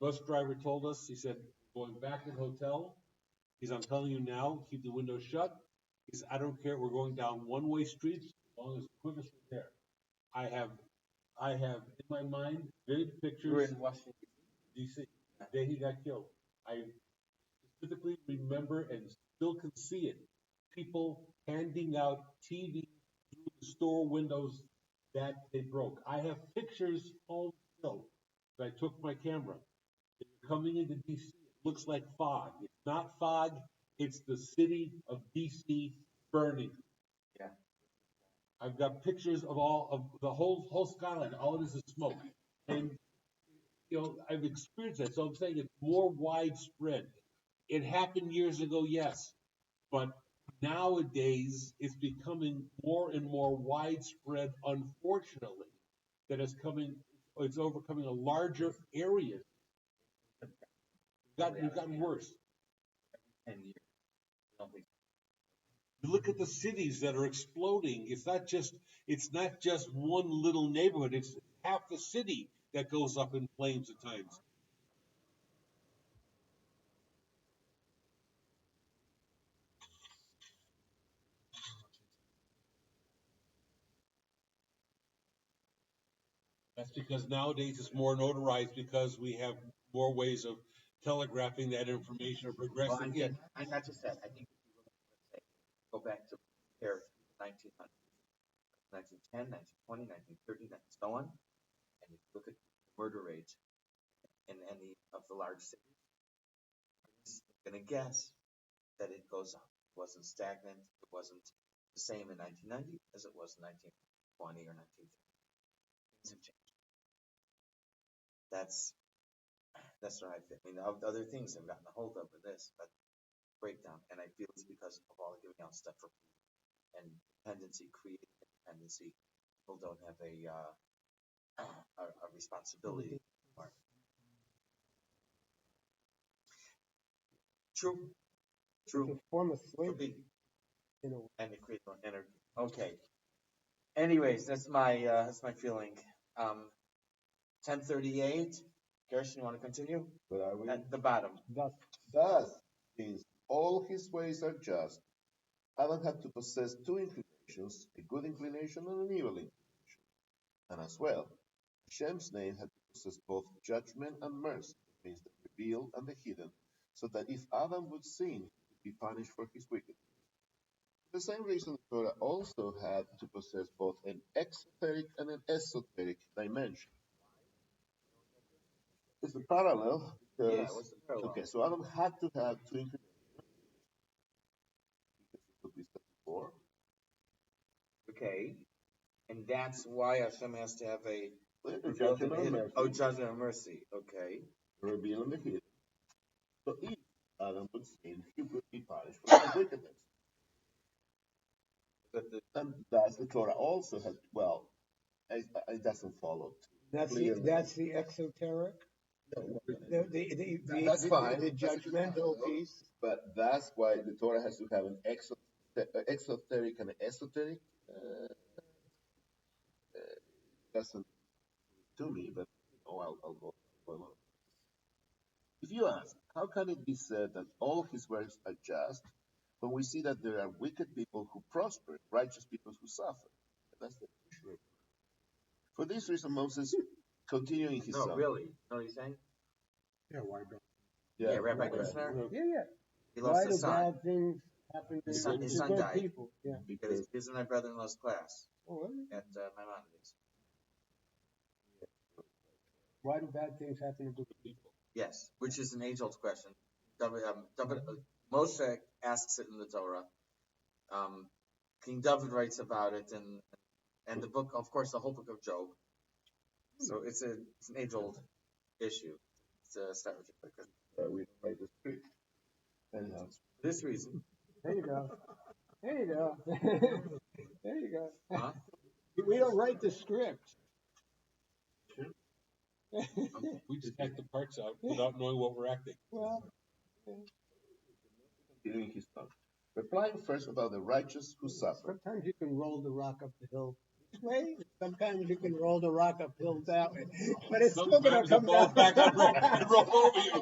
Bus driver told us, he said, going back to the hotel, I'm telling you now, keep the windows shut. He said, I don't care, we're going down one-way streets as long as the quickest we're there. I have in my mind vivid We're pictures, in Washington. D.C., the day he got killed. I specifically remember and still can see it. People handing out TVs through the store windows that they broke. I have pictures home still that I took my camera. Coming into DC, it looks like fog. It's not fog, it's the city of DC burning. Yeah. I've got pictures of all of the whole skyline. All it is smoke. And I've experienced that. So I'm saying it's more widespread. It happened years ago, yes. But nowadays it's becoming more and more widespread, unfortunately, that it's overcoming a larger area. It's gotten worse. 10 years. I don't think You look at the cities that are exploding. It's not just one little neighborhood. It's half the city that goes up in flames at times. That's because nowadays it's more notarized because we have more ways of telegraphing that information or Well, progressing it. I not just that. I think if you look, let's say, go back to compare 1900, 1910, 1920, 1930, and so on, and you look at the murder rate in any of the large cities, I'm going to guess that it goes up. It wasn't stagnant. It wasn't the same in 1990 as it was in 1920 or 1930. Things have changed. That's what I feel. I mean, other things have gotten a hold of with this, but breakdown, and I feel it's because of all the giving out stuff for food and dependency, creating dependency. People don't have a responsibility. True, It's a form of could slavery, be, you know. and it creates more energy. Okay. Anyways, that's my feeling. 1038. Gershon, you want to continue? But are we? At the bottom. Thus, since all his ways are just, Adam had to possess two inclinations, a good inclination and an evil inclination. And as well, Hashem's name had to possess both judgment and mercy, that means the revealed and the hidden, so that if Adam would sin, he would be punished for his wickedness. For the same reason, the Torah also had to possess both an exoteric and an esoteric dimension. It's a parallel because Yeah, what's the parallel? okay, so Adam had to have two inclinations, because it could be said before. Okay. And that's why Hashem has to have a Judgment and mercy. Oh, judgment and mercy. Okay. Reveal and the hidden. So if Adam would sin, he would be punished for his wickedness. And thus the Torah also had, well, it doesn't follow. That's the exoteric. That's fine. The judgmental piece. But that's why the Torah has to have an exoteric and an esoteric. Doesn't to me, but I'll go. If you ask, how can it be said that all his works are just when we see that there are wicked people who prosper, righteous people who suffer? That's the issue. For this reason, Moses, continuing his No, song. really. You know what he's saying? Yeah, why don't? Yeah, Rabbi Kushner. Yeah. He Why lost do his son. bad things happen to His son good died. people? Yeah. Because He was in my brother-in-law's class Oh, really? at Maimonides. Why do bad things happen to good people? Yes, which is an age-old question. Moshe asks it in the Torah. King David writes about it, and the book, of course, the whole book of Job. So it's an age-old issue. It's start with your question. we don't write the script. Anyhow. For this reason. There you go. There you go. There you go. Huh? We don't write the script. We just act the parts out without knowing what we're acting. Well, Continuing his song. Replying first about the righteous who suffer. sometimes you can roll the rock up the hill this way. Sometimes you can roll the rock uphill that way. But it's still going to come falls down. back on and roll over you.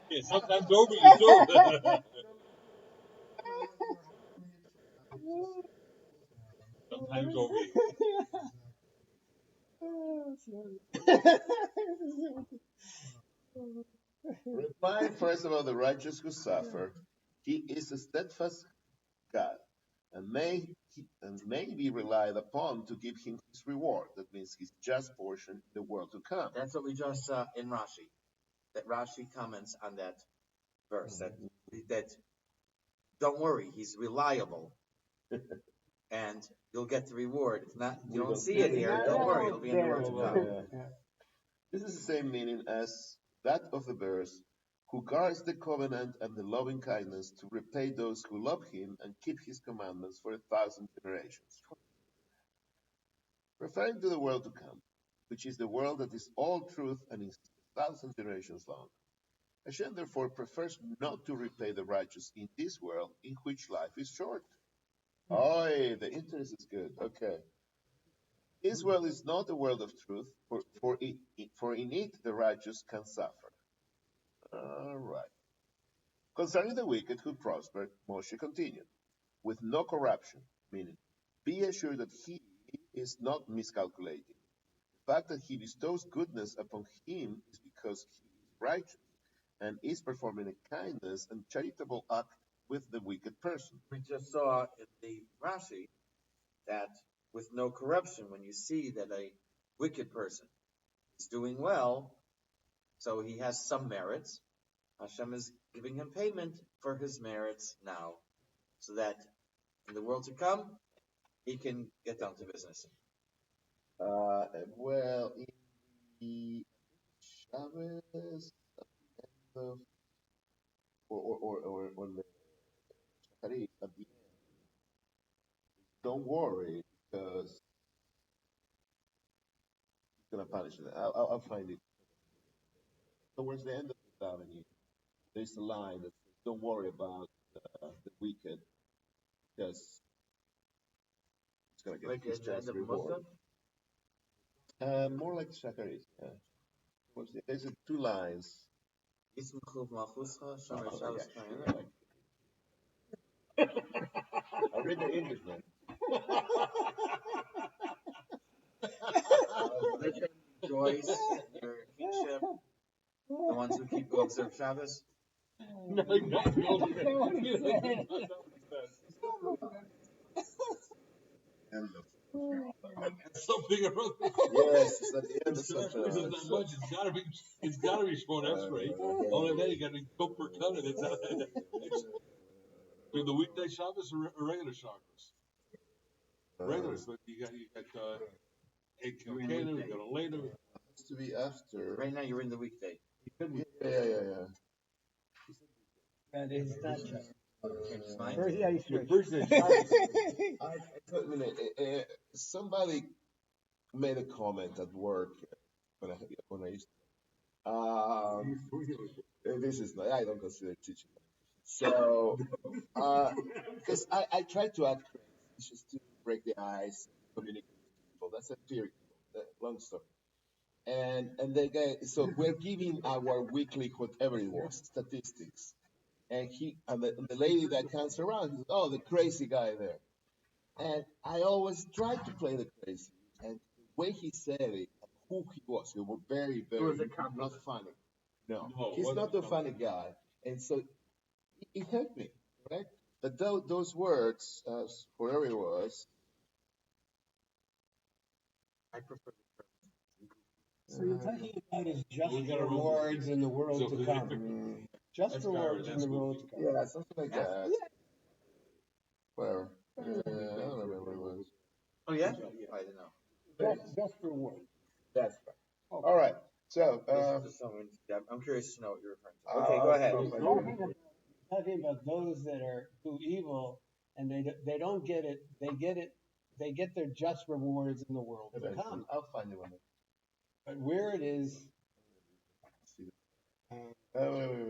Yeah, sometimes over you too. Sometimes over you. Replying first about the righteous who suffer, he is a steadfast God, and may be relied upon to give him his reward. That means his just portion in the world to come. That's what we just saw in Rashi. That Rashi comments on that verse. That don't worry, he's reliable, and you'll get the reward. If not, you don't see it here. Don't worry, it'll be in the world to come. This is the same meaning as that of the verse, who guards the covenant and the loving kindness to repay those who love him and keep his commandments for 1,000 generations. Referring to the world to come, which is the world that is all truth and is 1,000 generations long. Hashem therefore prefers not to repay the righteous in this world in which life is short. Oh, the interest is good. Okay. This world is not a world of truth, for in it the righteous can suffer. All right. Concerning the wicked who prospered, Moshe continued, with no corruption, meaning, be assured that he is not miscalculating. fact that he bestows goodness upon him is because he is righteous and is performing a kindness and charitable act with the wicked person. We just saw in the Rashi that with no corruption, when you see that a wicked person is doing well, so he has some merits, Hashem is giving him payment for his merits now, so that in the world to come, he can get down to business. Well, in the Shabbos, at the end of, or the Shacharit, at the end, don't worry, because he's going to punish it. I'll find it. Towards the end of the Davening, there's a line that says, don't worry about the wicked, because he's going to get Like his at the end just of reward. Musaf, More like Shacharit, yeah. There's two lines. I read the English, man. Let them rejoice in your kingship, the ones who observe Shabbos. No, End of something or other. Yes, it's at the end of It's something not else. much. It's gotta be Shmon Esrei. Only then you gotta be Koper Katan. It's I mean, the weekday Shabbos or regular Shabbos. Regular, so you got Eight Kilkana, we got a later. It's to be after. Right now, you're in the weekday. Yeah. And it's not just. Change his mind. First, yeah, you switch. First day Shabbos. Wait a minute. Somebody made a comment at work when I used this is not, I don't consider teaching. So, because I try to act crazy just to break the ice, communicate with people. That's a theory, long story. And the guy, so we're giving our weekly, whatever it was, statistics. And the lady that comes around, says, oh, the crazy guy there. And I always try to play the crazy. And the way he said it, who he was very, very not funny. No, he's not a funny guy. And so it helped me, right? But those words, whoever it was, I prefer So you're talking about his just rewards in the world to come. Just rewards in the world to come. yeah, something like that. Whatever. I don't remember what it was. Oh, yeah? I don't know. Just rewards. That's right. Okay. All right. So, I'm curious to know what you're referring to. Okay, go ahead. Talking about those that do evil and they don't get it. They get their just rewards in the world to come. I'll find it one day. But where it is, Wait.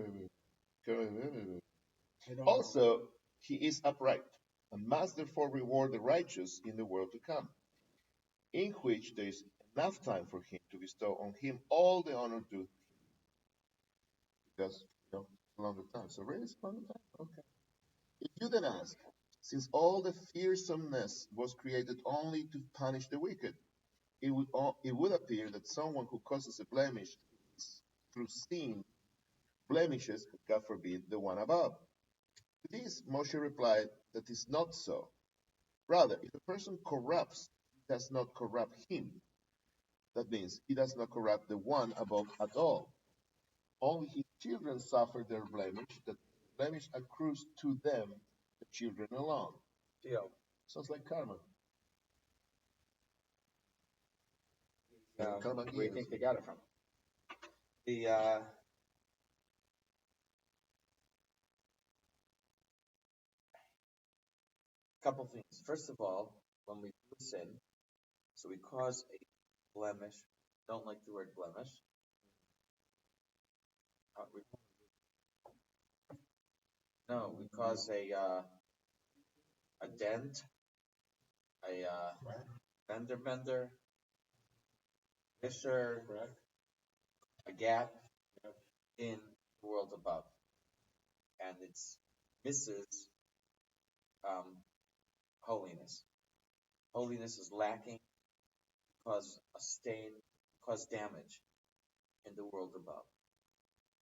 Also, he is upright and must therefore reward the righteous in the world to come, in which there is enough time for him to bestow on him all the honor due him. Because, it's a longer time. So really, it's a longer time? Okay. If you then ask, since all the fearsomeness was created only to punish the wicked, it would appear that someone who causes a blemish through sin blemishes, God forbid, the one above. To this, Moshe replied that is not so. Rather, if a person corrupts, he does not corrupt him. That means he does not corrupt the one above at all. Only his children suffer their blemish, that blemish accrues to them, the children alone. Yeah. Sounds like karma. Where do you think they got it from? The couple things. First of all, when we do sin, so we cause a blemish. Don't like the word blemish. We cause a dent, a bender, fissure, a gap in the world above, and it misses holiness. Holiness is lacking, cause a stain cause damage in the world above.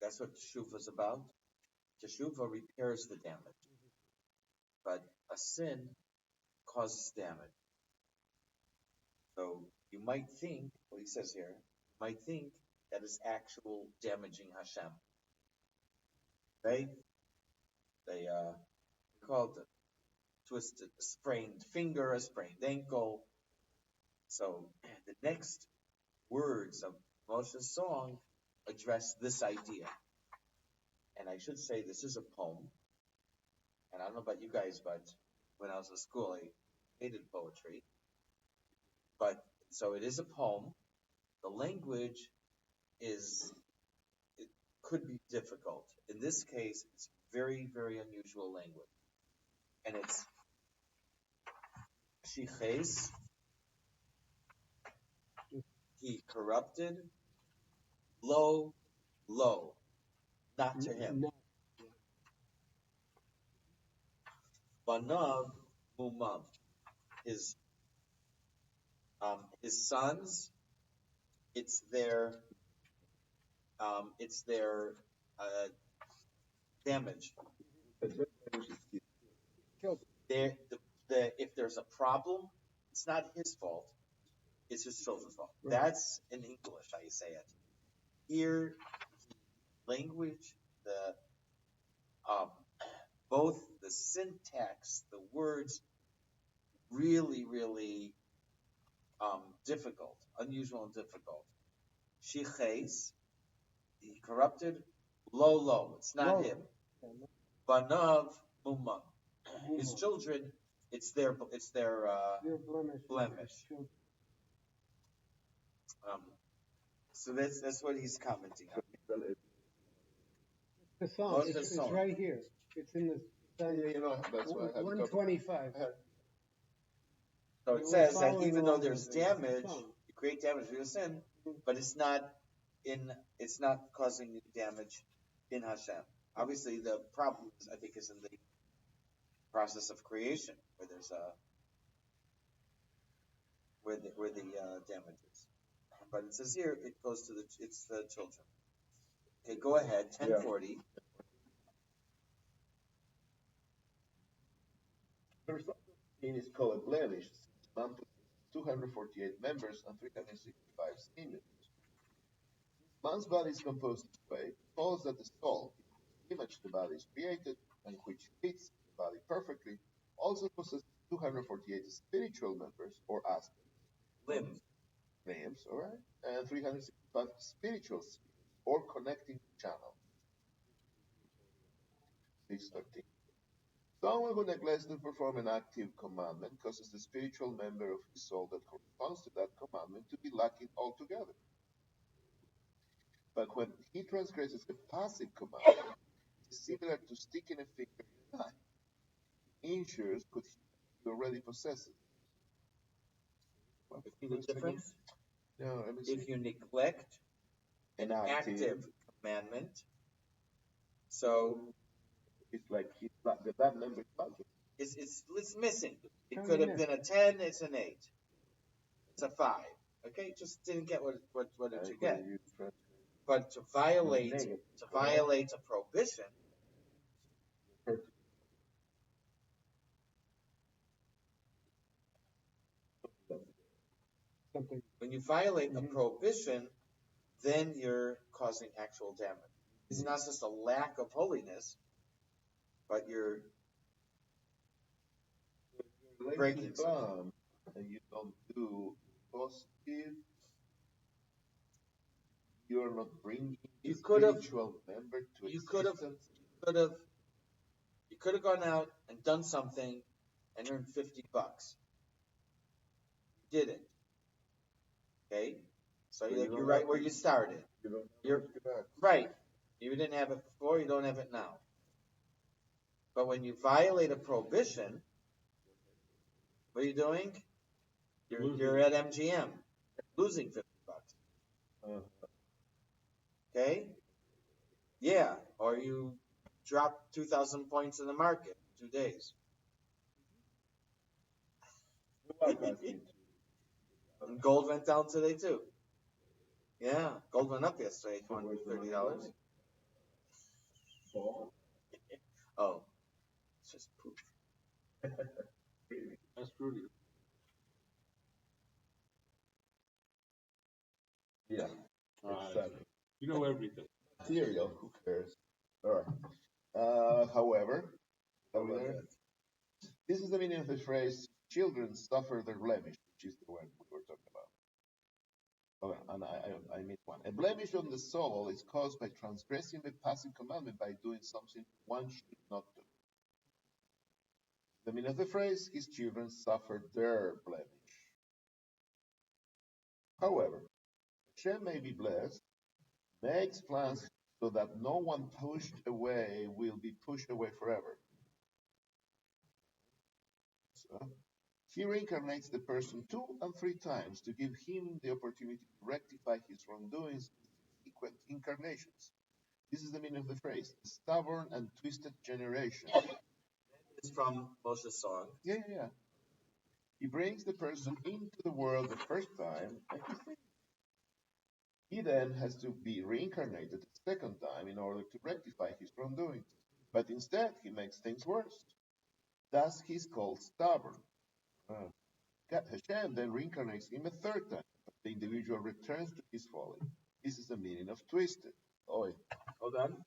That's what teshuva is about. Teshuva repairs the damage, but a sin causes damage. So you might think, what he says here, you might think that is actual damaging Hashem. Right? They called it twisted, a sprained finger, a sprained ankle. So the next words of Moshe's song address this idea. And I should say this is a poem. And I don't know about you guys, but when I was in school, I hated poetry. But so it is a poem. The language it could be difficult. In this case, it's very, very unusual language. And it's Shiches, he corrupted, lo, not to him. Banav, mumav, his sons, it's their damage. If there's a problem, it's not his fault. It's his children's fault. Right. That's in English how you say it. Here, language, both the syntax, the words, really, really difficult, unusual and difficult. Shiches, he corrupted. Lo, it's not him. Banav, mumam, his children, it's their blemish. So that's what he's commenting on. The song, it's right here. It's in the that's 125. So it says that even though there's damage, you create damage through your sin, but it's not causing damage in Hashem. Obviously, the problem I think is in the process of creation, where there's where the damage is. But it says here it goes to it's the children. Okay, go ahead. 1040. Yeah. Verse 15 is called a blemish. 248 members and 365 seniors. Man's body is composed this way. It follows that the soul, in which the body is created and which fits the body perfectly, also possesses 248 spiritual members or aspects. Limbs, all right? And 365 spiritual spheres or connecting channels. 613. Someone who neglects to perform an active commandment causes the spiritual member of his soul that corresponds to that commandment to be lacking altogether. But when he transgresses a passive commandment, it is similar to sticking a finger in an eye. Injures what he already possesses. See the difference? No, let me see. If you neglect an active commandment, so it's like that number is it's missing. It could have been a 10, it's an 8. It's a 5. Okay, just didn't get what did you get? But to violate a prohibition, when you violate a prohibition, then you're causing actual damage. It's not just a lack of holiness, but you're breaking something. And you don't do positive, you're not bringing the spiritual member to existence. You could have gone out and done something and earned $50. You didn't. Okay? So you're right where you started. You're right. You didn't have it before, you don't have it now. But when you violate a prohibition, what are you doing? You're at MGM, losing $50. Okay? Yeah, or you drop 2,000 points in the market in 2 days. And gold went down today too. Yeah, gold went up yesterday, $30. Oh, it's just poop. That's Rudy. Yeah, exactly. You know everything. Material, who cares? All right. However, this is the meaning of the phrase "children suffer their blemish," which is the one we were talking about. Okay, and I missed one. A blemish on the soul is caused by transgressing the passing commandment by doing something one should not do. The meaning of the phrase, his children suffer their blemish. However, Shem may be blessed, makes plans so that no one pushed away will be pushed away forever. So, he reincarnates the person 2 and 3 times to give him the opportunity to rectify his wrongdoings in subsequent incarnations. This is the meaning of the phrase, stubborn and twisted generation. It's from Moshe's song. Yeah. He brings the person into the world the first time, and he then has to be reincarnated a second time in order to rectify his wrongdoings. But instead, he makes things worse. Thus, he's called stubborn. Hashem then reincarnates him a third time. But the individual returns to his folly. This is the meaning of twisted. Hold on.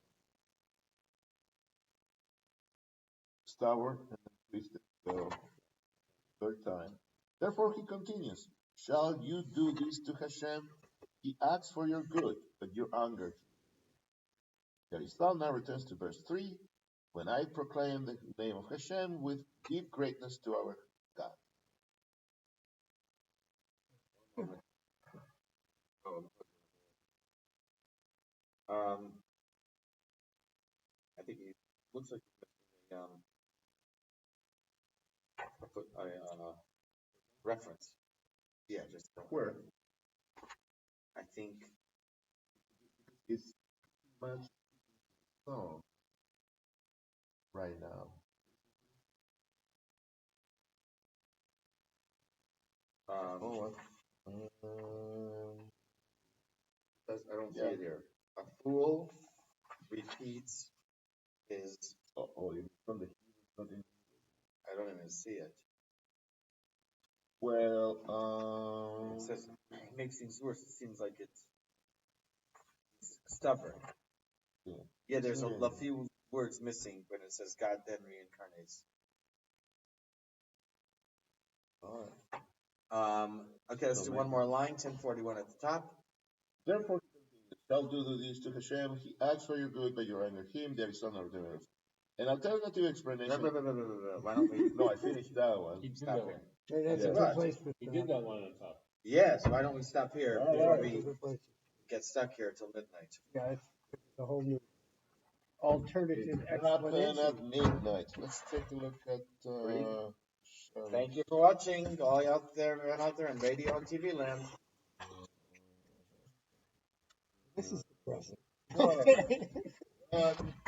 Stubborn and twisted. So, third time. Therefore, he continues. Shall you do this to Hashem? He acts for your good, but you're angered. Arizal now returns to verse 3. When I proclaim the name of Hashem with deep greatness to our God. I think it looks like a reference. Yeah, just Where? I think It's much song right now. I don't see it here. A fool repeats his. From the I don't even see it. Well, It says it makes things worse. It seems like it's stubborn. Yeah, there's a few words missing when it says God then reincarnates. Okay, let's do one more line. 1041 at the top. Therefore, shall do this to Hashem. He acts for your good, but you anger him. There is no alternative. An alternative explanation. Why don't we? No, I finished that one. Stop here. That's a good place to He did that one on top. Yes. Why don't we stop here before we place. get stuck here till midnight? Yeah, it's a whole new alternative Happen explanation. at midnight. Let's take a look at. Thank you for watching, all out there in radio and TV land. This is depressing.